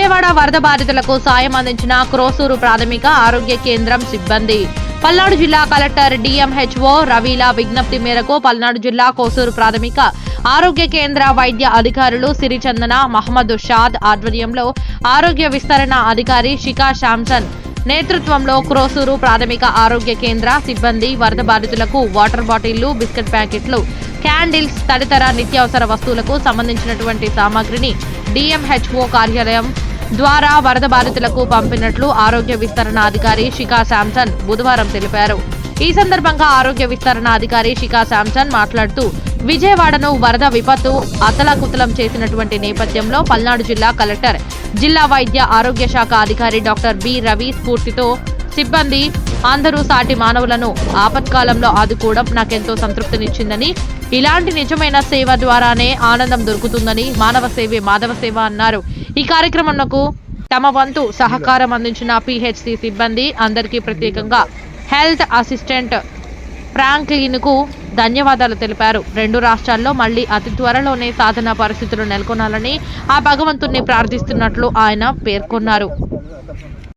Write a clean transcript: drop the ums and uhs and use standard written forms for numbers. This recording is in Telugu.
విజయవాడ వరద బాధితులకు సాయం అందించిన క్రోసూరు ప్రాథమిక ఆరోగ్య కేంద్రం సిబ్బంది. పల్నాడు జిల్లా కలెక్టర్ డిఎంహెచ్ఓ రవీల విజ్ఞప్తి మేరకు పల్నాడు జిల్లా కోసూరు ప్రాథమిక ఆరోగ్య కేంద్ర వైద్య అధికారులు సిరిచందన మహమ్మద్ షాద్ ఆధ్వర్యంలో ఆరోగ్య విస్తరణ అధికారి శిఖా శాంసన్ నేతృత్వంలో క్రోసూరు ప్రాథమిక ఆరోగ్య కేంద్ర సిబ్బంది వరద బాధితులకు వాటర్ బాటిళ్లు, బిస్కెట్ ప్యాకెట్లు, క్యాండిల్స్ తదితర నిత్యావసర వస్తువులకు సంబంధించినటువంటి సామాగ్రిని డిఎంహెచ్ఓ కార్యాలయం ద్వారా వరద బాధితులకు పంపినట్లు ఆరోగ్య విస్తరణ అధికారి శిఖా శాంసన్ బుధవారం తెలిపారు. ఈ సందర్భంగా ఆరోగ్య విస్తరణ అధికారి శిఖా శాంసన్ మాట్లాడుతూ విజయవాడను వరద విపత్తు అతలాకుతలం చేసినటువంటి నేపథ్యంలో పల్నాడు జిల్లా కలెక్టర్, జిల్లా వైద్య ఆరోగ్య శాఖ అధికారి డాక్టర్ బి రవి స్ఫూర్తితో సిబ్బంది అందరూ సాటి మానవులను ఆపత్కాలంలో ఆదుకోవడం నాకెంతో సంతృప్తినిచ్చిందని, ఇలాంటి నిజమైన సేవ ద్వారానే ఆనందం దొరుకుతుందని, మానవ సేవే మాధవ సేవ అన్నారు. ఈ కార్యక్రమంలో తమ వంతు సహకారం అందించిన పిహెచ్సి సిబ్బంది అందరికీ ప్రత్యేకంగా హెల్త్ అసిస్టెంట్ ఫ్రాంక్లిన్ కు ధన్యవాదాలు తెలిపారు. రెండు రాష్ట్రాల్లో మళ్లీ అతి త్వరలోనే సాధన పరిస్థితులు నెలకొనాలని ఆ భగవంతుణ్ణి ప్రార్థిస్తున్నట్లు ఆయన పేర్కొన్నారు.